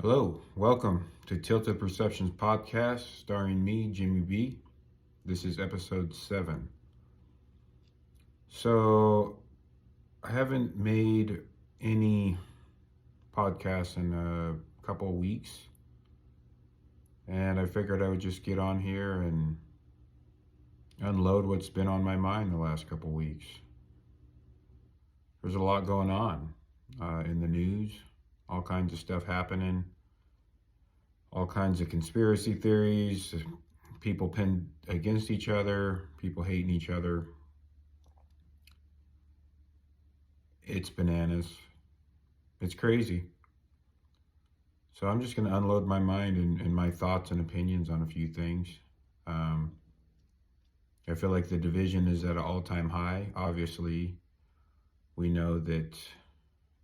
Hello, welcome to Tilted Perceptions Podcast, starring me, Jimmy B. This is episode 7. So, I haven't made any podcasts in a couple of weeks, and I figured I would just get on here and unload what's been on my mind the last couple of weeks. There's a lot going on in the news, all kinds of stuff happening. All kinds of conspiracy theories, people pinned against each other, people hating each other. It's bananas. It's crazy. So I'm just going to unload my mind and my thoughts and opinions on a few things. I feel like the division is at an all-time high. Obviously, we know that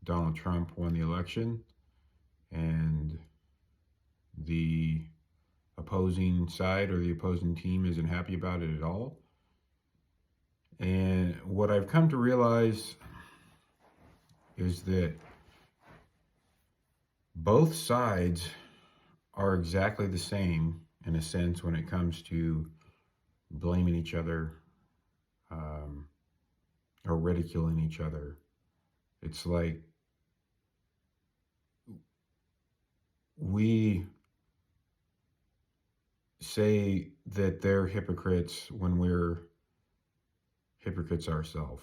Donald Trump won the election, and the opposing side or the opposing team isn't happy about it at all. And what I've come to realize is that both sides are exactly the same in a sense when it comes to blaming each other or ridiculing each other. It's like we say that they're hypocrites when we're hypocrites ourselves.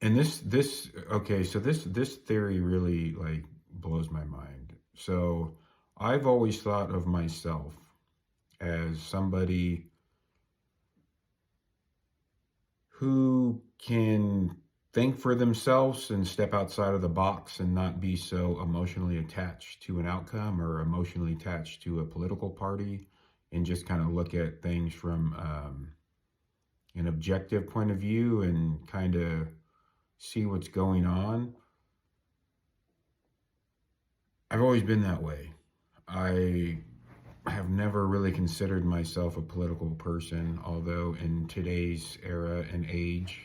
This theory really like blows my mind. So I've always thought of myself as somebody who can think for themselves and step outside of the box and not be so emotionally attached to an outcome or emotionally attached to a political party, and just kind of look at things from an objective point of view and kind of see what's going on. I've always been that way. I have never really considered myself a political person, although in today's era and age,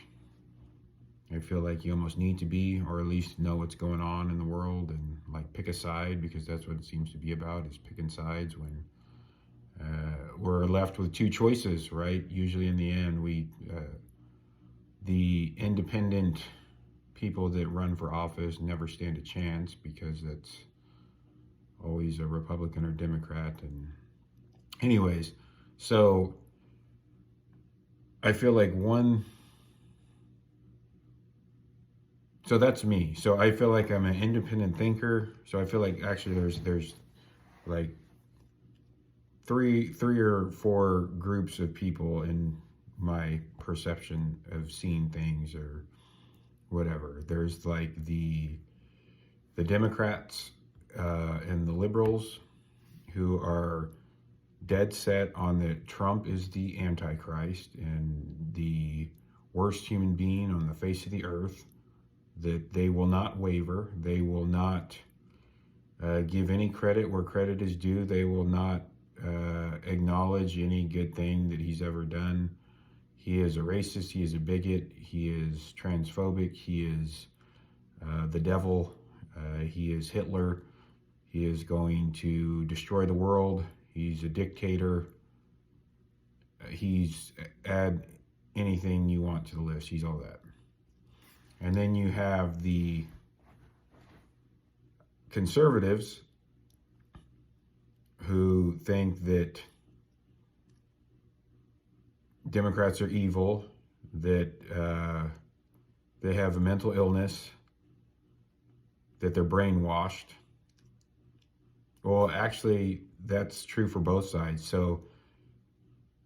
I feel like you almost need to be, or at least know what's going on in the world and like pick a side, because that's what it seems to be about, is picking sides when we're left with two choices, right? Usually in the end, the independent people that run for office never stand a chance, because that's always a Republican or Democrat. And anyways, so I feel like so that's me. So I feel like I'm an independent thinker. So I feel like actually there's like three or four groups of people in my perception of seeing things or whatever. There's like the Democrats and the liberals, who are dead set on that Trump is the Antichrist and the worst human being on the face of the earth, that they will not waver. They will not give any credit where credit is due. They will not acknowledge any good thing that he's ever done. He is a racist. He is a bigot. He is transphobic. He is the devil. He is Hitler. He is going to destroy the world. He's a dictator. He's add anything you want to the list. He's all that. And then you have the conservatives, who think that Democrats are evil, that they have a mental illness, that they're brainwashed. Well, actually, that's true for both sides. So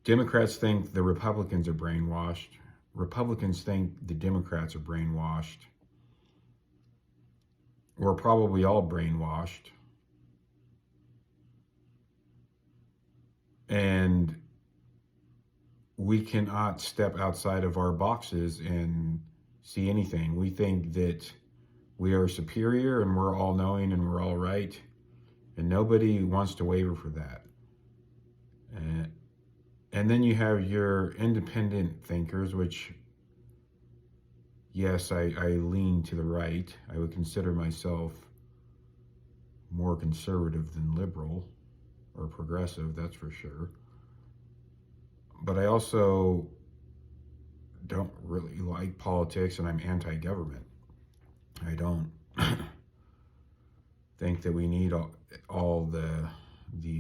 Democrats think the Republicans are brainwashed. Republicans think the Democrats are brainwashed. We're probably all brainwashed. And we cannot step outside of our boxes and see anything. We think that we are superior and we're all knowing and we're all right. And nobody wants to waver for that. And then you have your independent thinkers, which yes, I lean to the right. I would consider myself more conservative than liberal or progressive, that's for sure. But I also don't really like politics, and I'm anti-government. I don't think that we need all the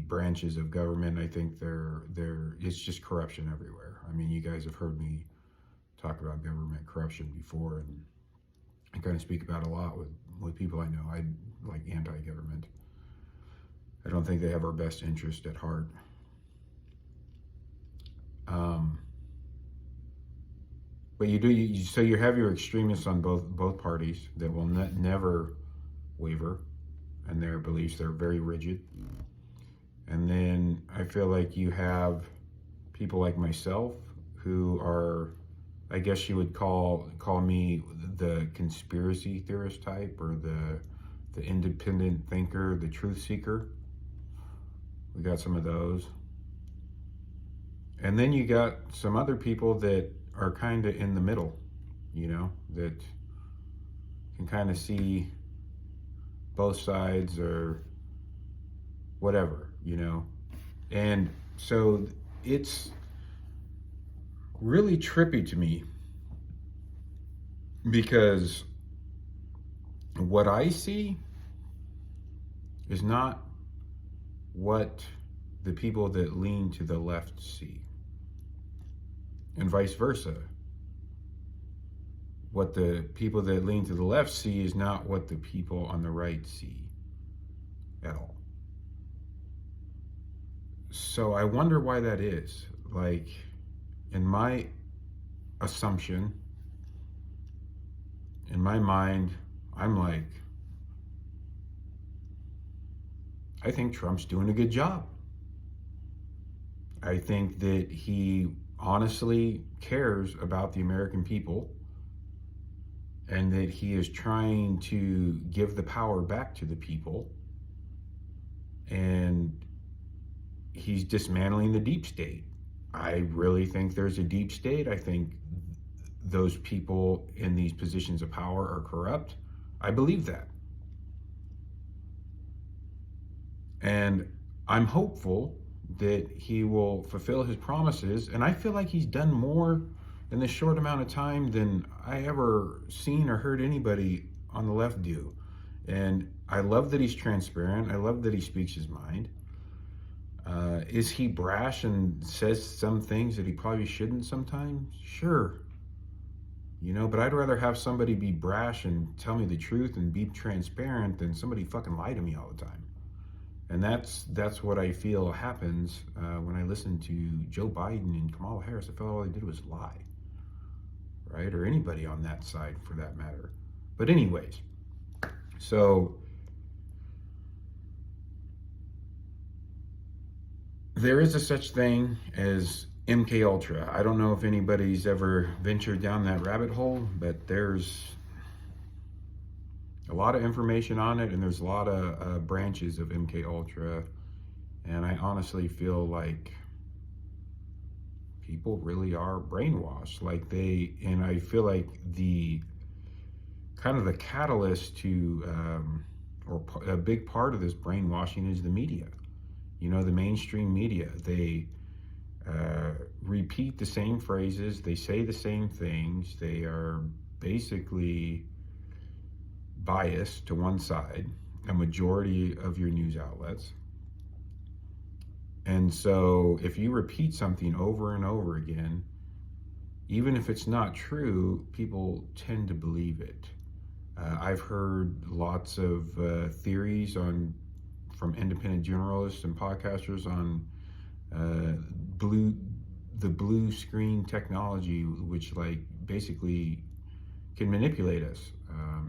branches of government. I think they're it's just corruption everywhere. I mean, you guys have heard me talk about government corruption before, and I kind of speak about it a lot with people I know. I like anti-government. I don't think they have our best interest at heart. But you do. So you have your extremists on both parties that will never waver in their beliefs. They're very rigid. And then I feel like you have people like myself who are, I guess you would call me the conspiracy theorist type, or the independent thinker, the truth seeker. We got some of those. And then you got some other people that are kind of in the middle, that can kind of see both sides or whatever, And so it's really trippy to me, because what I see is not what the people that lean to the left see, and vice versa. What the people that lean to the left see is not what the people on the right see at all. So I wonder why that is. Like, in my assumption, in my mind, I'm like, I think Trump's doing a good job. I think that he honestly cares about the American people, and that he is trying to give the power back to the people, and he's dismantling the deep state. I really think there's a deep state. I think those people in these positions of power are corrupt. I believe that. And I'm hopeful that he will fulfill his promises. And I feel like he's done more in this short amount of time than I ever seen or heard anybody on the left do. And I love that he's transparent. I love that he speaks his mind. Is he brash and says some things that he probably shouldn't sometimes? Sure. But I'd rather have somebody be brash and tell me the truth and be transparent than somebody fucking lie to me all the time. And that's what I feel happens when I listen to Joe Biden and Kamala Harris. I feel all they did was lie, right? Or anybody on that side for that matter. But anyways, so there is a such thing as MK Ultra. I don't know if anybody's ever ventured down that rabbit hole, but there's a lot of information on it, and there's a lot of branches of MK Ultra, and I honestly feel like people really are brainwashed. And I feel like the kind of the catalyst to, or a big part of this brainwashing is the media. The mainstream media. They repeat the same phrases. They say the same things. They are basically biased to one side, a majority of your news outlets. And so if you repeat something over and over again, even if it's not true, people tend to believe it. I've heard lots of theories from independent journalists and podcasters on the blue screen technology, which basically can manipulate us.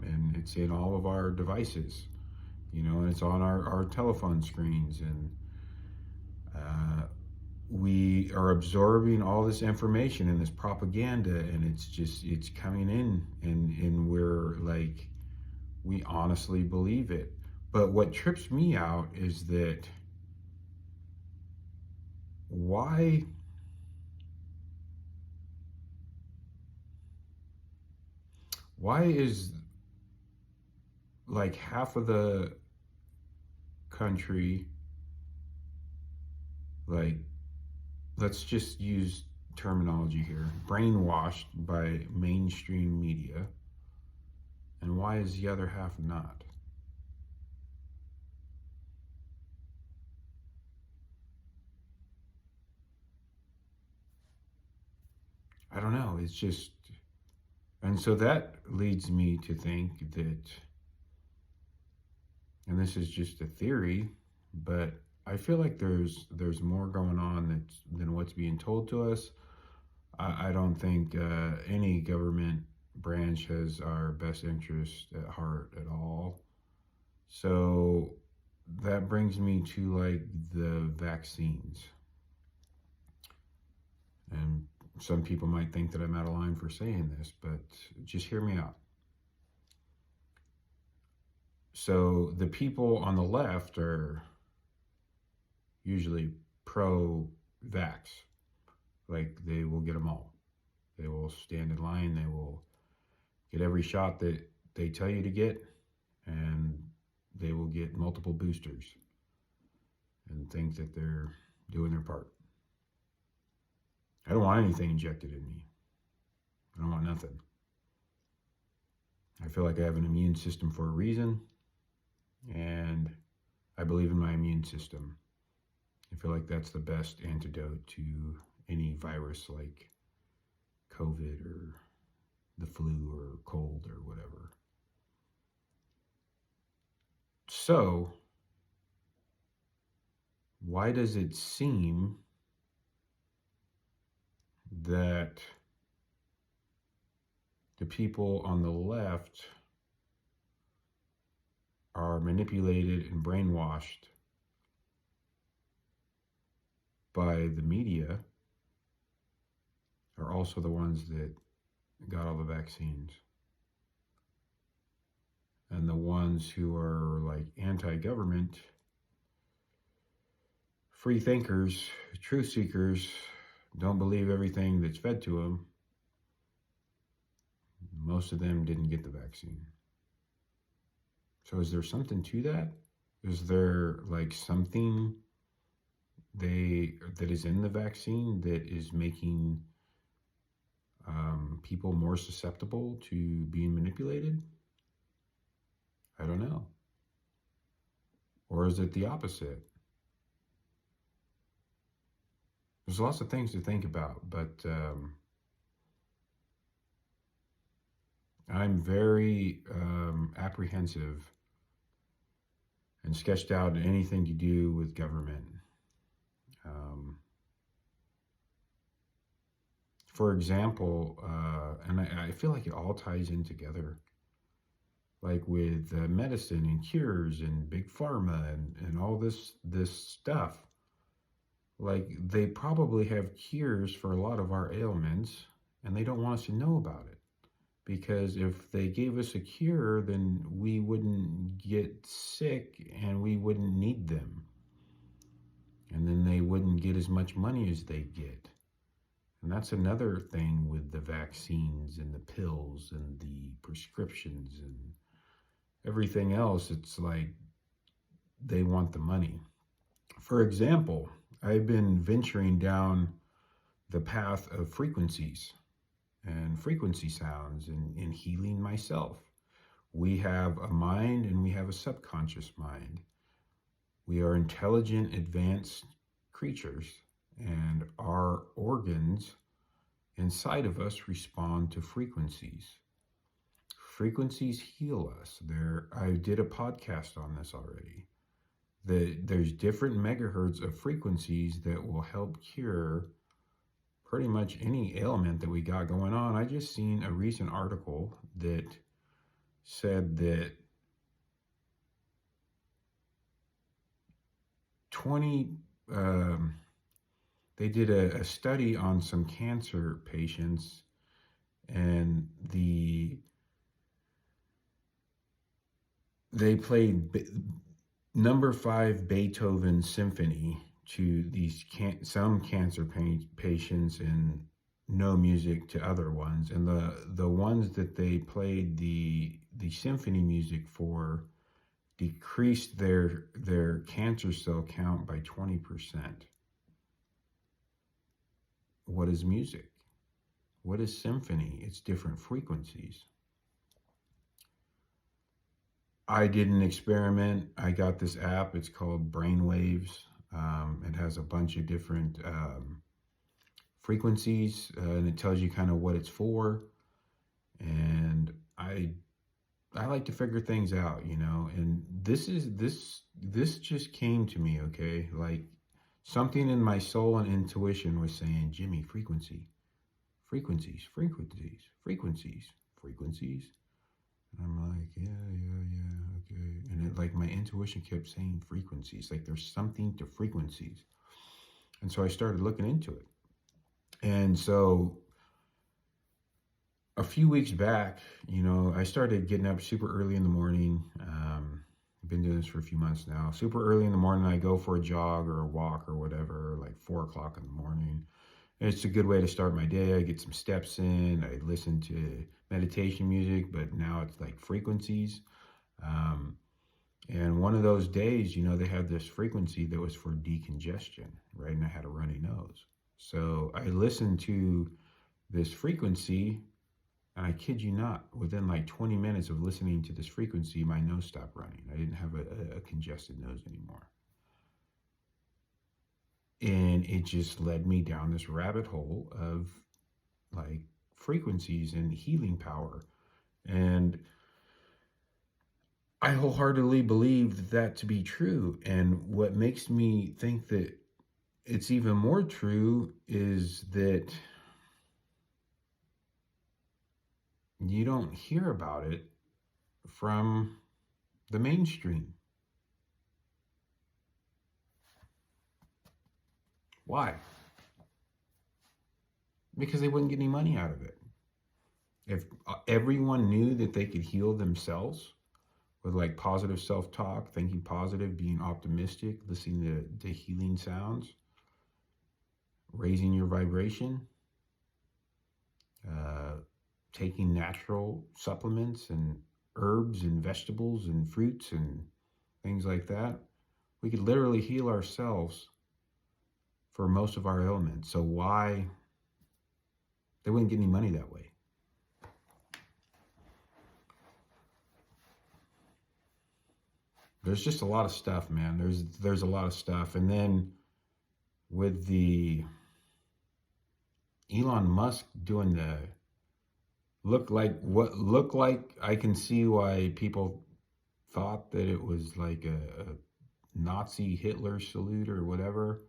And it's in all of our devices, and it's on our telephone screens, and we are absorbing all this information and this propaganda, and it's coming in, and we're like, we honestly believe it. But what trips me out is that why why is like half of the country, like, let's just use terminology here, brainwashed by mainstream media, and why is the other half not? I don't know. It's just, and so that leads me to think that, and this is just a theory, but I feel like there's more going on than what's being told to us. I don't think any government branch has our best interest at heart at all. So that brings me to like the vaccines. And some people might think that I'm out of line for saying this, but just hear me out. So the people on the left are usually pro-vax. Like they will get them all. They will stand in line. They will get every shot that they tell you to get, and they will get multiple boosters and think that they're doing their part. I don't want anything injected in me. I don't want nothing. I feel like I have an immune system for a reason, and I believe in my immune system. I feel like that's the best antidote to any virus like COVID or the flu or cold or whatever. So, why does it seem that the people on the left are manipulated and brainwashed by the media are also the ones that got all the vaccines? And the ones who are like anti-government, free thinkers, truth seekers, don't believe everything that's fed to them, most of them didn't get the vaccine. So is there something to that? Is there like something that is in the vaccine that is making people more susceptible to being manipulated? I don't know. Or is it the opposite? There's lots of things to think about, but I'm very apprehensive and sketched out anything to do with government. For example, and I feel like it all ties in together, like with medicine and cures and big pharma and all this stuff. Like they probably have cures for a lot of our ailments, and they don't want us to know about it. Because if they gave us a cure, then we wouldn't get sick and we wouldn't need them. And then they wouldn't get as much money as they get. And that's another thing with the vaccines and the pills and the prescriptions and everything else. It's like they want the money. For example, I've been venturing down the path of frequencies and frequency sounds and healing myself. We have a mind and we have a subconscious mind. We are intelligent, advanced creatures, and our organs inside of us respond to frequencies. Frequencies heal us. I did a podcast on this already. There's different megahertz of frequencies that will help cure pretty much any ailment that we got going on. I just seen a recent article that said that 20 they did a study on some cancer patients, and they played number 5 Beethoven symphony to these some cancer patients, and no music to other ones, and the ones that they played the symphony music for decreased their cancer cell count by 20%. What is music? What is symphony? It's different frequencies. I did an experiment. I got this app. It's called Brainwaves. It has a bunch of different frequencies, and it tells you kind of what it's for. And I like to figure things out, you know. And this just came to me, okay? Like something in my soul and intuition was saying, Jimmy, frequencies, frequencies. And I'm like, yeah, okay. And it, like my intuition kept saying frequencies, like there's something to frequencies. And so I started looking into it. And so a few weeks back, you know, I started getting up super early in the morning. I've been doing this for a few months now. Super early in the morning, I go for a jog or a walk or whatever, like 4 o'clock in the morning. And it's a good way to start my day. I get some steps in. I listen to meditation music, but now it's like frequencies. And one of those days, you know, they had this frequency that was for decongestion, right? And I had a runny nose. So I listened to this frequency, and I kid you not, within like 20 minutes of listening to this frequency, my nose stopped running. I didn't have a congested nose anymore. And it just led me down this rabbit hole of like frequencies and healing power. And I wholeheartedly believe that to be true. And what makes me think that it's even more true is that you don't hear about it from the mainstream. Why? Because they wouldn't get any money out of it. If everyone knew that they could heal themselves with like positive self-talk, thinking positive, being optimistic, listening to healing sounds, raising your vibration, taking natural supplements and herbs and vegetables and fruits and things like that, we could literally heal ourselves for most of our ailments. So why they wouldn't get any money that way? There's just a lot of stuff, man. There's a lot of stuff. And then with the Elon Musk doing the looked like I can see why people thought that it was like a Nazi Hitler salute or whatever.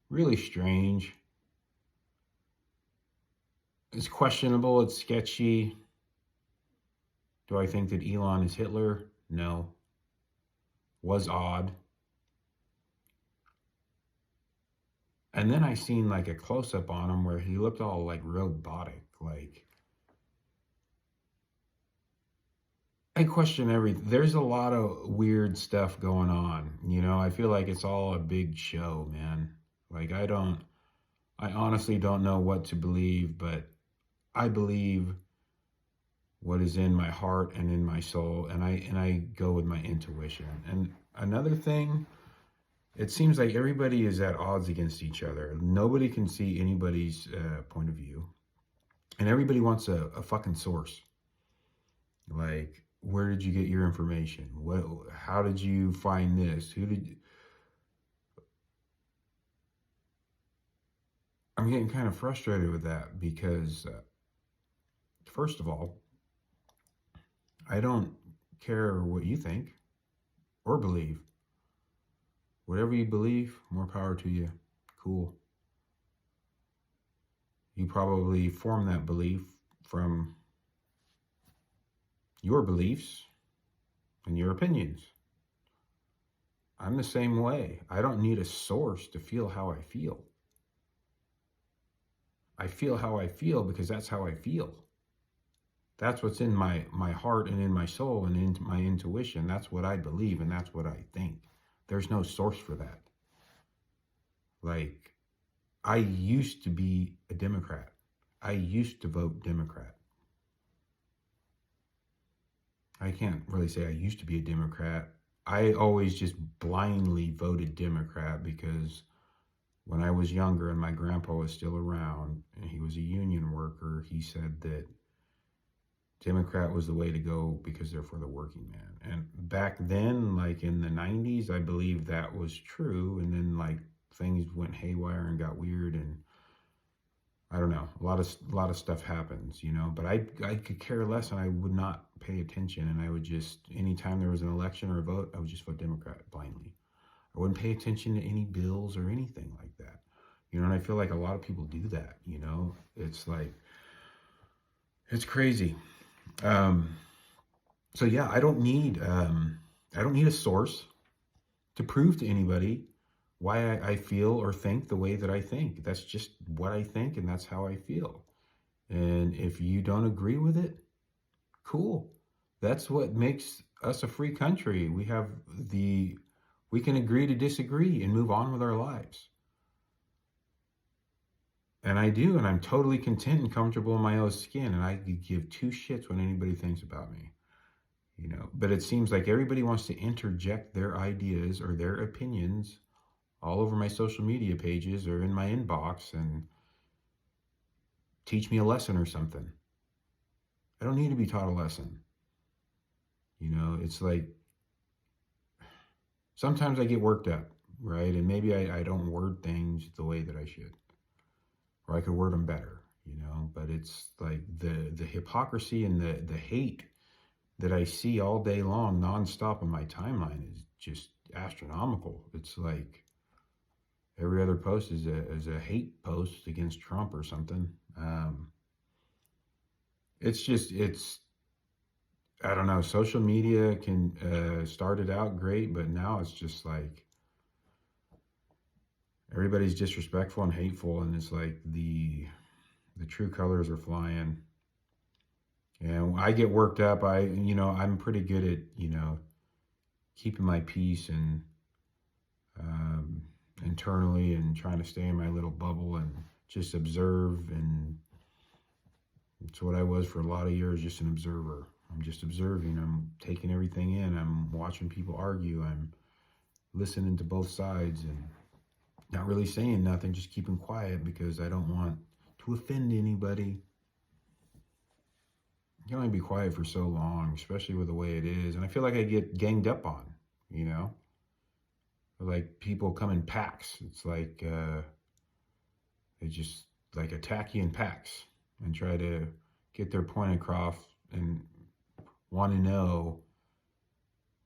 Really strange. It's questionable. It's sketchy. Do I think that Elon is Hitler? No. Was odd. And then I seen like a close-up on him where he looked all like robotic. Like, I question everything. There's a lot of weird stuff going on. You know, I feel like it's all a big show, man. Like, I honestly don't know what to believe, but I believe what is in my heart and in my soul, and I go with my intuition. And another thing, it seems like everybody is at odds against each other. Nobody can see anybody's point of view, and everybody wants a fucking source. Like, where did you get your information? How did you find this? I'm getting kind of frustrated with that because, first of all, I don't care what you think or believe. Whatever you believe, more power to you. Cool. You probably form that belief from your beliefs and your opinions. I'm the same way. I don't need a source to feel how I feel. I feel how I feel because that's how I feel. That's what's in my heart and in my soul and in my intuition. That's what I believe and that's what I think. There's no source for that. Like, I used to be a Democrat. I used to vote Democrat. I can't really say I used to be a Democrat. I always just blindly voted Democrat because when I was younger and my grandpa was still around and he was a union worker, he said that Democrat was the way to go because they're for the working man. And back then, like in the 90s, I believe that was true. And then like things went haywire and got weird, and I don't know, a lot of stuff happens, you know, but I could care less, and I would not pay attention, and I would just, anytime there was an election or a vote, I would just vote Democrat blindly. I wouldn't pay attention to any bills or anything like that. You know, and I feel like a lot of people do that, you know. It's like, it's crazy. Um, so yeah, I don't need a source to prove to anybody why I feel or think the way that I think. That's just what I think, and that's how I feel. And if you don't agree with it, cool. That's what makes us a free country. We can agree to disagree and move on with our lives. And I do, and I'm totally content and comfortable in my own skin, and I could give two shits what anybody thinks about me, you know. But it seems like everybody wants to interject their ideas or their opinions all over my social media pages or in my inbox and teach me a lesson or something. I don't need to be taught a lesson. You know, it's like sometimes I get worked up, right? And maybe I don't word things the way that I should, or I could word them better, you know. But it's like the hypocrisy and the hate that I see all day long, nonstop on my timeline is just astronomical. It's like every other post is a hate post against Trump or something. It's I don't know. Social media can started out great, but now it's just like everybody's disrespectful and hateful, and it's like the true colors are flying. And I get worked up. I'm pretty good at keeping my peace and um, internally and trying to stay in my little bubble and just observe. And it's what I was for a lot of years, just an observer. I'm just observing. I'm taking everything in. I'm watching people argue. I'm listening to both sides and not really saying nothing, just keeping quiet because I don't want to offend anybody. You can only be quiet for so long, especially with the way it is. And I feel like I get ganged up on, you know? Like people come in packs. It's like they just like attack you in packs and try to get their point across and want to know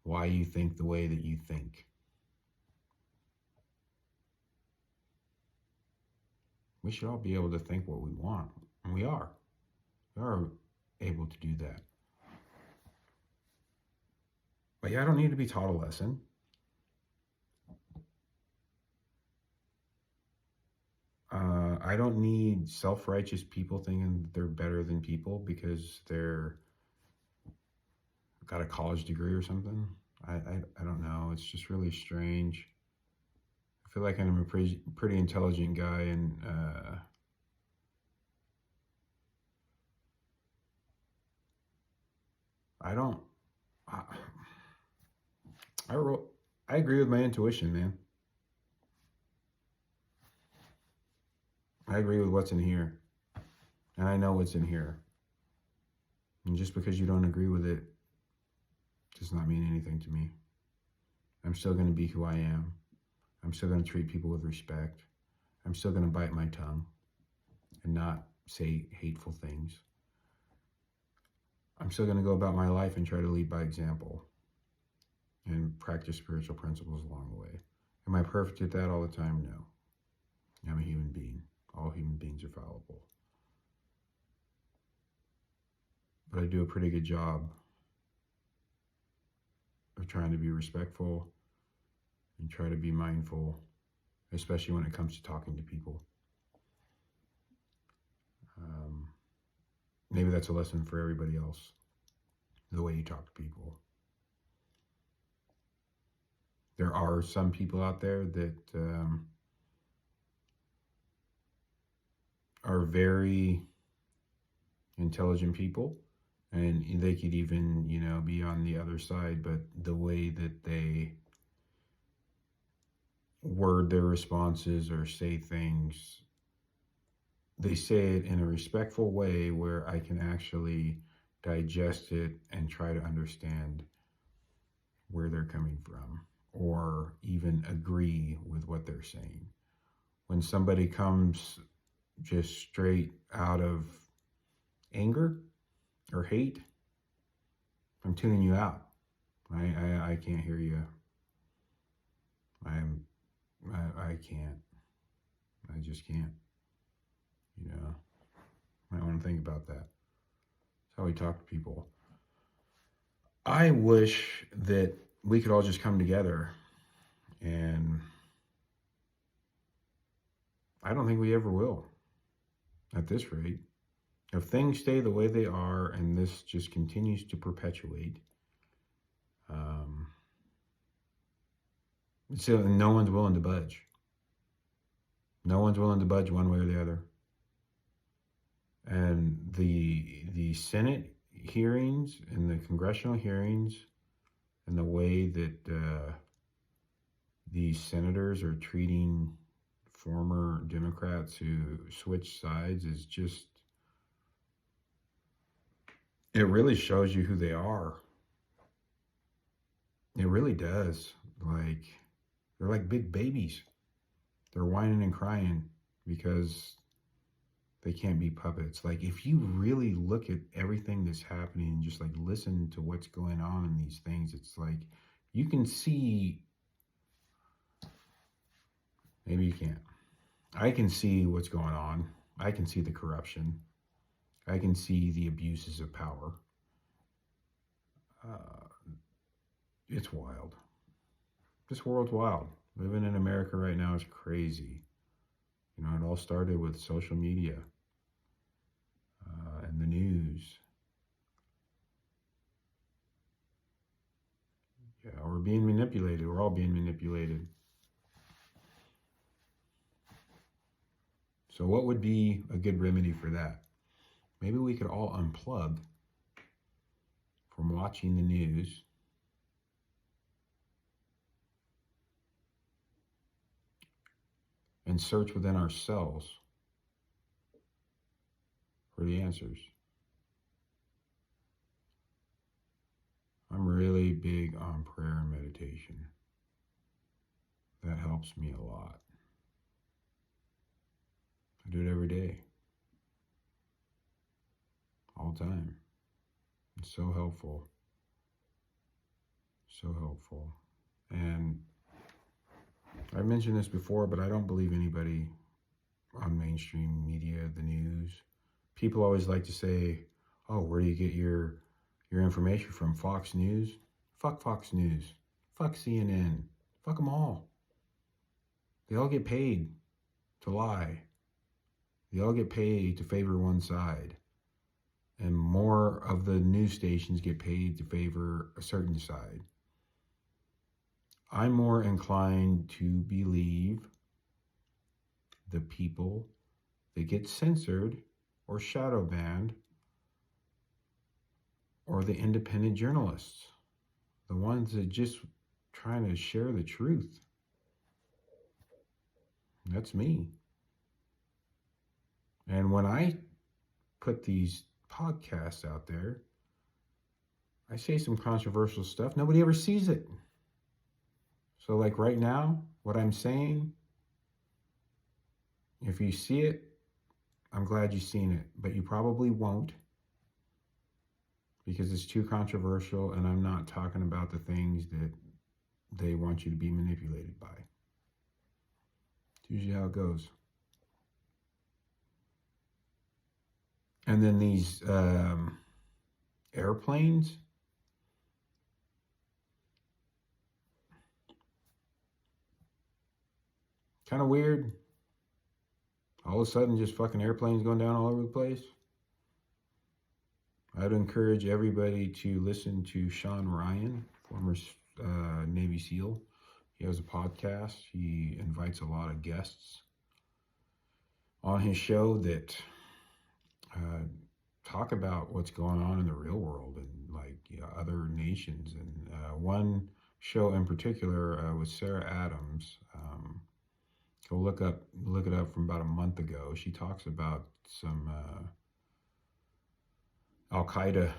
why you think the way that you think. We should all be able to think what we want, and we are. We are able to do that. But yeah, I don't need to be taught a lesson. I don't need self-righteous people thinking they're better than people because they're got a college degree or something. I don't know. It's just really strange. I feel like I'm a pretty intelligent guy, and I don't. I, I wrote. I agree with my intuition, man. I agree with what's in here, and I know what's in here. And just because you don't agree with it does not mean anything to me. I'm still going to be who I am. I'm still going to treat people with respect. I'm still going to bite my tongue and not say hateful things. I'm still going to go about my life and try to lead by example and practice spiritual principles along the way. Am I perfect at that all the time? No. I'm a human being. All human beings are fallible. But I do a pretty good job of trying to be respectful and try to be mindful, especially when it comes to talking to people. Maybe that's a lesson for everybody else, the way you talk to people. There are some people out there that are very intelligent people, and they could even, be on the other side, but the way that they word their responses or say things, they say it in a respectful way where I can actually digest it and try to understand where they're coming from, or even agree with what they're saying. When somebody comes just straight out of anger or hate, I'm tuning you out. I can't hear you. I can't. I just can't. Might want to think about that. That's how we talk to people. I wish that we could all just come together, and I don't think we ever will at this rate. If things stay the way they are and this just continues to perpetuate, so no one's willing to budge. No one's willing to budge one way or the other. And the Senate hearings and the congressional hearings and the way that these senators are treating former Democrats who switch sides is just, it really shows you who they are. It really does. Like, they're like big babies. They're whining and crying because they can't be puppets. Like, if you really look at everything that's happening and just like listen to what's going on in these things, it's like you can see, maybe you can't. I can see what's going on. I can see the corruption. I can see the abuses of power. It's wild. This world's wild. Living in America right now is crazy. It all started with social media and the news. Yeah, we're being manipulated. We're all being manipulated. So what would be a good remedy for that? Maybe we could all unplug from watching the news and search within ourselves for the answers. I'm really big on prayer and meditation. That helps me a lot. I do it every day. All the time. It's so helpful. So helpful. And I've mentioned this before, but I don't believe anybody on mainstream media, the news. People always like to say, oh, where do you get your information from? Fox News? Fuck Fox News. Fuck CNN. Fuck them all. They all get paid to lie. They all get paid to favor one side. And more of the news stations get paid to favor a certain side. I'm more inclined to believe the people that get censored or shadow banned, or the independent journalists, the ones that just trying to share the truth. That's me. And when I put these podcasts out there, I say some controversial stuff. Nobody ever sees it. So like right now, what I'm saying, if you see it, I'm glad you've seen it, but you probably won't, because it's too controversial and I'm not talking about the things that they want you to be manipulated by. It's usually how it goes. And then these airplanes, kind of weird. All of a sudden, just fucking airplanes going down all over the place. I'd encourage everybody to listen to Sean Ryan, former Navy SEAL. He has a podcast. He invites a lot of guests on his show that talk about what's going on in the real world and like other nations. And one show in particular was Sarah Adams. Go look it up from about a month ago. She talks about some Al Qaeda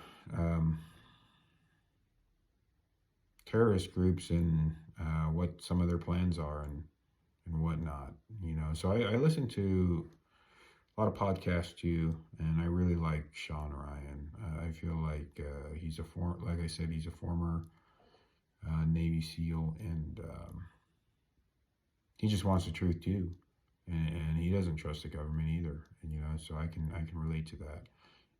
terrorist groups and what some of their plans are and whatnot. So I listen to a lot of podcasts too, and I really like Sean Ryan. I feel like like I said, he's a former Navy SEAL, and he just wants the truth too, and he doesn't trust the government either. And so I can relate to that.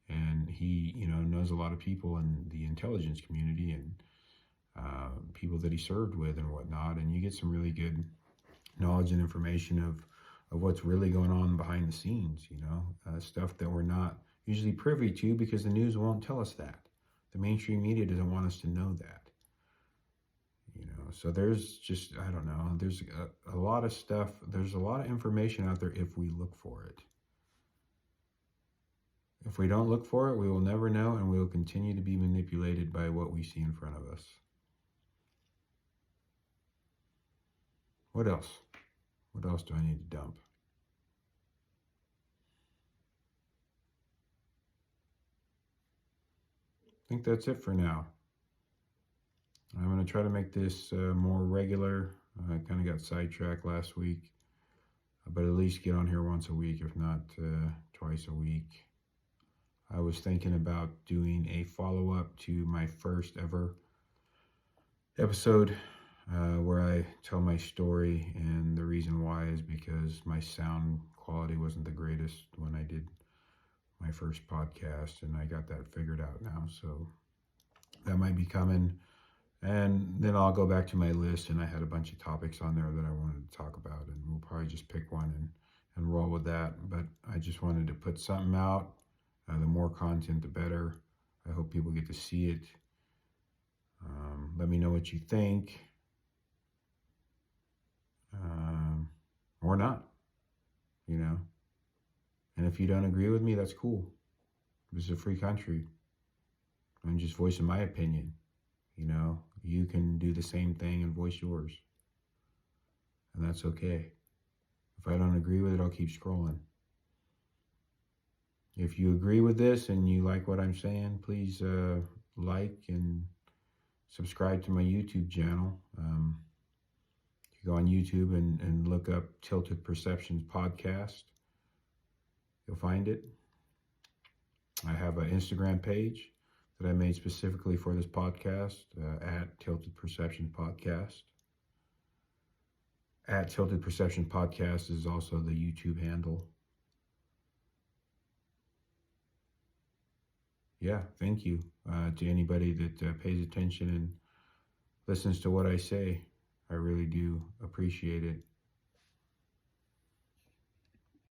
And he knows a lot of people in the intelligence community and people that he served with and whatnot, and you get some really good knowledge and information of what's really going on behind the scenes, stuff that we're not usually privy to because the news won't tell us that. The mainstream media doesn't want us to know that. So there's just, I don't know, there's a lot of stuff, there's a lot of information out there if we look for it. If we don't look for it, we will never know, and we will continue to be manipulated by what we see in front of us. What else? What else do I need to dump? I think that's it for now. I'm going to try to make this more regular. I kind of got sidetracked last week, but at least get on here once a week, if not twice a week. I was thinking about doing a follow-up to my first ever episode where I tell my story, and the reason why is because my sound quality wasn't the greatest when I did my first podcast, and I got that figured out now, so that might be coming. And then I'll go back to my list, and I had a bunch of topics on there that I wanted to talk about, and we'll probably just pick one and roll with that. But I just wanted to put something out. The more content, the better. I hope people get to see it. Let me know what you think. Or not, And if you don't agree with me, that's cool. This is a free country. I'm just voicing my opinion. You can do the same thing and voice yours. And that's okay. If I don't agree with it, I'll keep scrolling. If you agree with this and you like what I'm saying, please like and subscribe to my YouTube channel. You go on YouTube and look up Tilted Perceptions Podcast. You'll find it. I have an Instagram page that I made specifically for this podcast, at Tilted Perception Podcast. At Tilted Perception Podcast is also the YouTube handle. Yeah, thank you to anybody that pays attention and listens to what I say. I really do appreciate it.